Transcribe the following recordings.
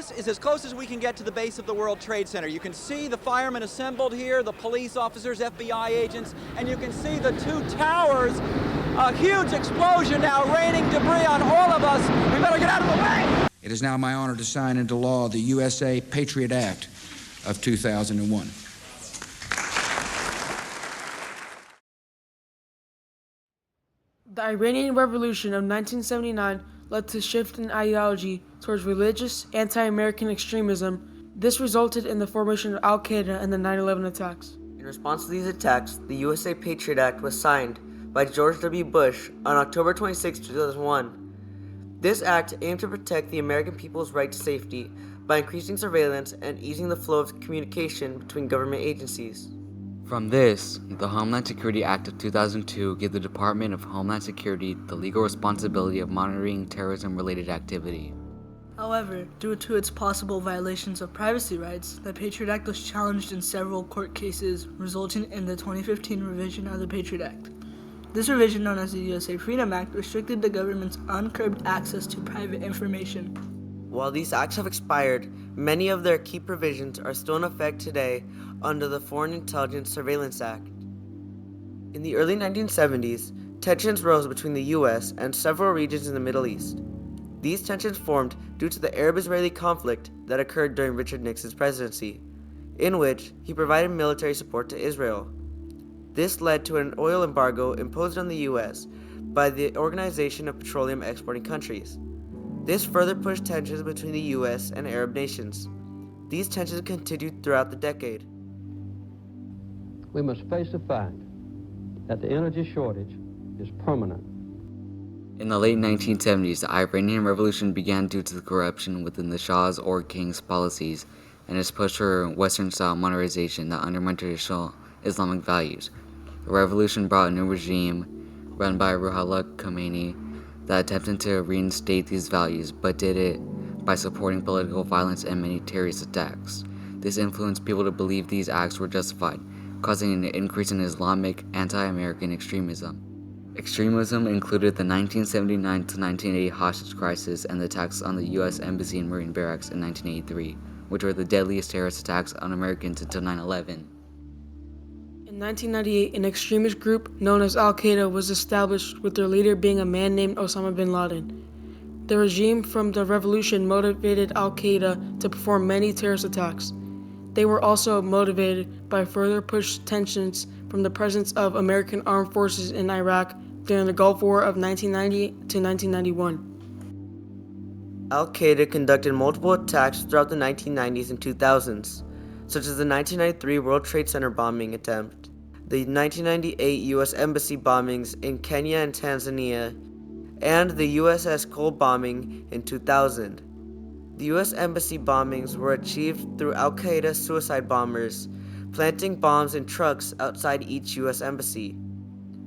This is as close as we can get to the base of the World Trade Center. You can see the firemen assembled here, the police officers, FBI agents, and you can see the two towers. A huge explosion now, raining debris on all of us. We better get out of the way. It is now my honor to sign into law the USA Patriot Act of 2001. The Iranian Revolution of 1979 led to a shift in ideology towards religious, anti-American extremism. This resulted in the formation of Al-Qaeda and the 9/11 attacks. In response to these attacks, the USA Patriot Act was signed by George W. Bush on October 26, 2001. This act aimed to protect the American people's right to safety by increasing surveillance and easing the flow of communication between government agencies. From this, the Homeland Security Act of 2002 gave the Department of Homeland Security the legal responsibility of monitoring terrorism-related activity. However, due to its possible violations of privacy rights, the Patriot Act was challenged in several court cases, resulting in the 2015 revision of the Patriot Act. This revision, known as the USA Freedom Act, restricted the government's uncurbed access to private information. While these acts have expired, many of their key provisions are still in effect today under the Foreign Intelligence Surveillance Act. In the early 1970s, tensions rose between the U.S. and several regions in the Middle East. These tensions formed due to the Arab-Israeli conflict that occurred during Richard Nixon's presidency, in which he provided military support to Israel. This led to an oil embargo imposed on the U.S. by the Organization of Petroleum Exporting Countries. This further pushed tensions between the U.S. and Arab nations. These tensions continued throughout the decade. We must face the fact that the energy shortage is permanent. In the late 1970s, the Iranian Revolution began due to the corruption within the Shah's or King's policies and his push for Western-style modernization that undermined traditional Islamic values. The revolution brought a new regime, run by Ruhollah Khomeini, that attempted to reinstate these values, but did it by supporting political violence and many terrorist attacks. This influenced people to believe these acts were justified, causing an increase in Islamic anti-American extremism. Extremism included the 1979 to 1980 hostage crisis and the attacks on the U.S. Embassy and Marine Barracks in 1983, which were the deadliest terrorist attacks on Americans until 9/11. In 1998, an extremist group known as Al-Qaeda was established, with their leader being a man named Osama bin Laden. The regime from the revolution motivated Al-Qaeda to perform many terrorist attacks. They were also motivated by further push tensions from the presence of American armed forces in Iraq during the Gulf War of 1990 to 1991. Al-Qaeda conducted multiple attacks throughout the 1990s and 2000s, such as the 1993 World Trade Center bombing attempt, the 1998 U.S. Embassy bombings in Kenya and Tanzania, and the USS Cole bombing in 2000. The U.S. Embassy bombings were achieved through Al-Qaeda suicide bombers, planting bombs in trucks outside each U.S. embassy.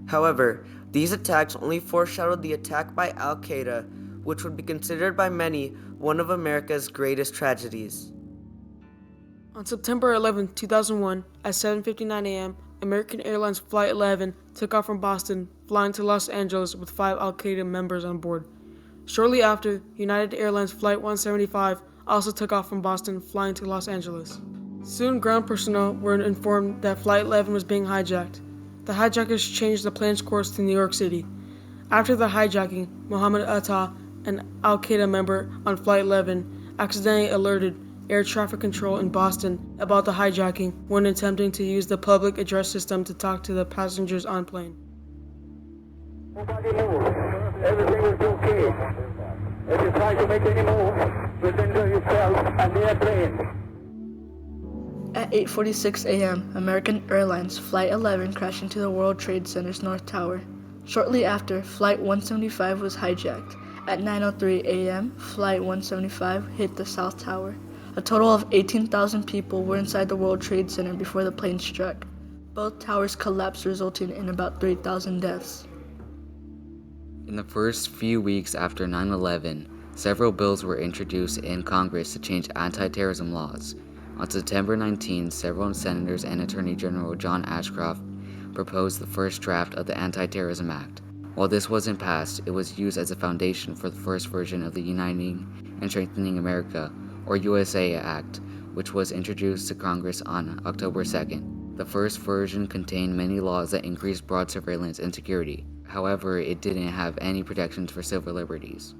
However, these attacks only foreshadowed the attack by Al-Qaeda, which would be considered by many one of America's greatest tragedies. On September 11, 2001, at 7:59 a.m., American Airlines Flight 11 took off from Boston, flying to Los Angeles with 5 Al-Qaeda members on board. Shortly after, United Airlines Flight 175 also took off from Boston, flying to Los Angeles. Soon, ground personnel were informed that Flight 11 was being hijacked. The hijackers changed the plane's course to New York City. After the hijacking, Mohammed Atta, an Al-Qaeda member on Flight 11, accidentally alerted air traffic control in Boston about the hijacking when attempting to use the public address system to talk to the passengers on plane. Nobody move. Everything is okay. If you try to make any move, you'll injure yourself and the airplane. At 8:46 a.m., American Airlines Flight 11 crashed into the World Trade Center's North Tower. Shortly after, Flight 175 was hijacked. At 9:03 a.m., Flight 175 hit the South Tower. A total of 18,000 people were inside the World Trade Center before the plane struck. Both towers collapsed, resulting in about 3,000 deaths. In the first few weeks after 9/11, several bills were introduced in Congress to change anti-terrorism laws. On September 19, several senators and Attorney General John Ashcroft proposed the first draft of the Anti-Terrorism Act. While this wasn't passed, it was used as a foundation for the first version of the Uniting and Strengthening America or USA Act, which was introduced to Congress on October 2nd. The first version contained many laws that increased broad surveillance and security. However, it didn't have any protections for civil liberties.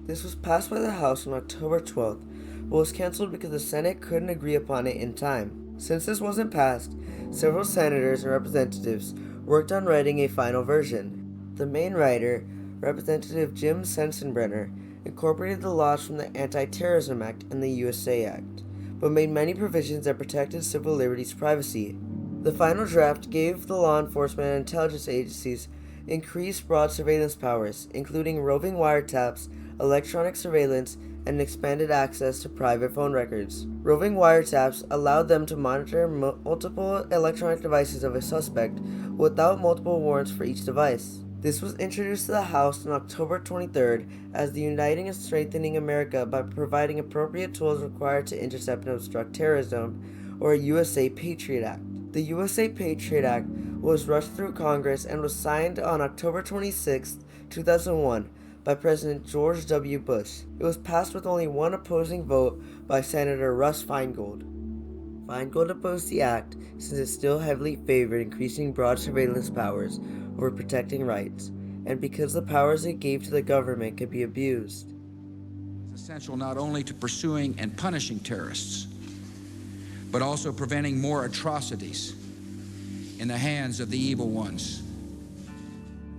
This was passed by the House on October 12th, but was canceled because the Senate couldn't agree upon it in time. Since this wasn't passed, several senators and representatives worked on writing a final version. The main writer, Representative Jim Sensenbrenner, incorporated the laws from the Anti-Terrorism Act and the USA Act, but made many provisions that protected civil liberties' privacy. The final draft gave the law enforcement and intelligence agencies increased broad surveillance powers, including roving wiretaps, electronic surveillance, and expanded access to private phone records. Roving wiretaps allowed them to monitor multiple electronic devices of a suspect without multiple warrants for each device. This was introduced to the House on October 23rd as the Uniting and Strengthening America by providing appropriate tools required to intercept and obstruct terrorism, or a USA Patriot Act. The USA Patriot Act was rushed through Congress and was signed on October 26, 2001, by President George W. Bush. It was passed with only one opposing vote by Senator Russ Feingold. Feingold opposed the act since it still heavily favored increasing broad surveillance powers over protecting rights, and because the powers it gave to the government could be abused. It's essential not only to pursuing and punishing terrorists, but also preventing more atrocities in the hands of the evil ones.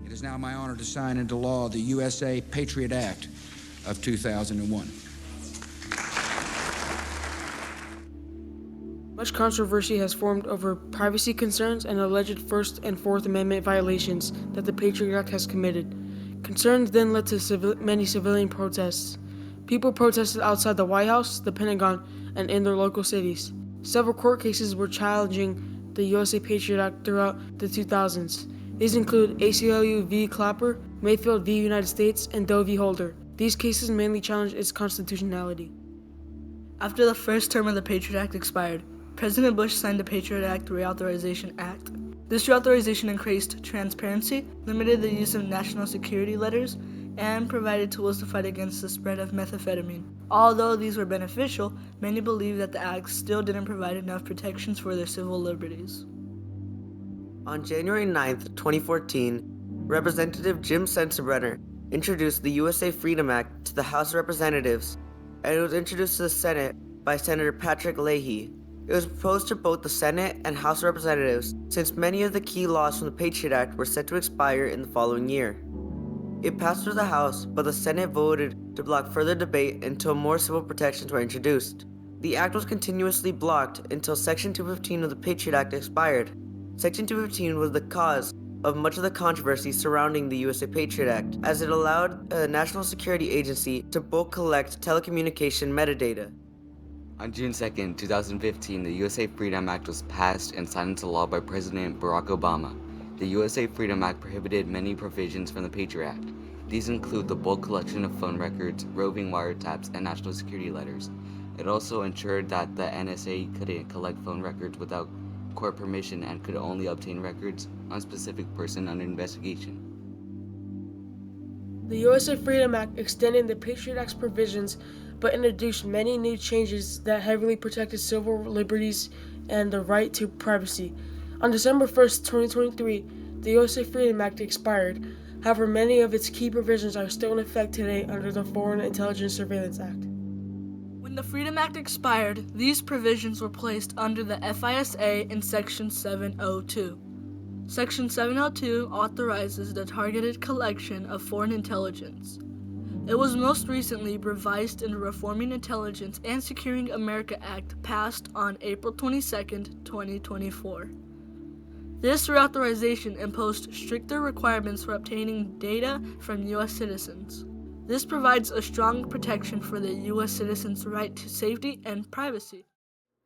It is now my honor to sign into law the USA Patriot Act of 2001. Much controversy has formed over privacy concerns and alleged First and Fourth Amendment violations that the Patriot Act has committed. Concerns then led to many civilian protests. People protested outside the White House, the Pentagon, and in their local cities. Several court cases were challenging the USA Patriot Act throughout the 2000s. These include ACLU v. Clapper, Mayfield v. United States, and Doe v. Holder. These cases mainly challenged its constitutionality. After the first term of the Patriot Act expired, President Bush signed the Patriot Act Reauthorization Act. This reauthorization increased transparency, limited the use of national security letters, and provided tools to fight against the spread of methamphetamine. Although these were beneficial, many believe that the act still didn't provide enough protections for their civil liberties. On January 9, 2014, Representative Jim Sensenbrenner introduced the USA Freedom Act to the House of Representatives, and it was introduced to the Senate by Senator Patrick Leahy. It was proposed to both the Senate and House of Representatives since many of the key laws from the Patriot Act were set to expire in the following year. It passed through the House, but the Senate voted to block further debate until more civil protections were introduced. The act was continuously blocked until Section 215 of the Patriot Act expired. Section 215 was the cause of much of the controversy surrounding the USA Patriot Act, as it allowed a national security agency to bulk collect telecommunication metadata. On June 2, 2015, the USA Freedom Act was passed and signed into law by President Barack Obama. The USA Freedom Act prohibited many provisions from the Patriot Act. These include the bulk collection of phone records, roving wiretaps, and national security letters. It also ensured that the NSA couldn't collect phone records without court permission and could only obtain records on a specific person under investigation. The USA Freedom Act extended the Patriot Act's provisions but introduced many new changes that heavily protected civil liberties and the right to privacy. On December 1st, 2023, the USA Freedom Act expired. However, many of its key provisions are still in effect today under the Foreign Intelligence Surveillance Act. When the Freedom Act expired, these provisions were placed under the FISA in Section 702. Section 702 authorizes the targeted collection of foreign intelligence. It was most recently revised in the Reforming Intelligence and Securing America Act passed on April 22, 2024. This reauthorization imposed stricter requirements for obtaining data from U.S. citizens. This provides a strong protection for the U.S. citizens' right to safety and privacy.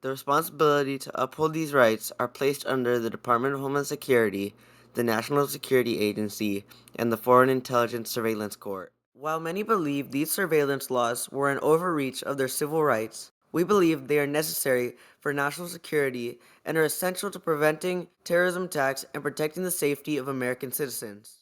The responsibility to uphold these rights are placed under the Department of Homeland Security, the National Security Agency, and the Foreign Intelligence Surveillance Court. While many believe these surveillance laws were an overreach of their civil rights, we believe they are necessary for national security and are essential to preventing terrorism attacks and protecting the safety of American citizens.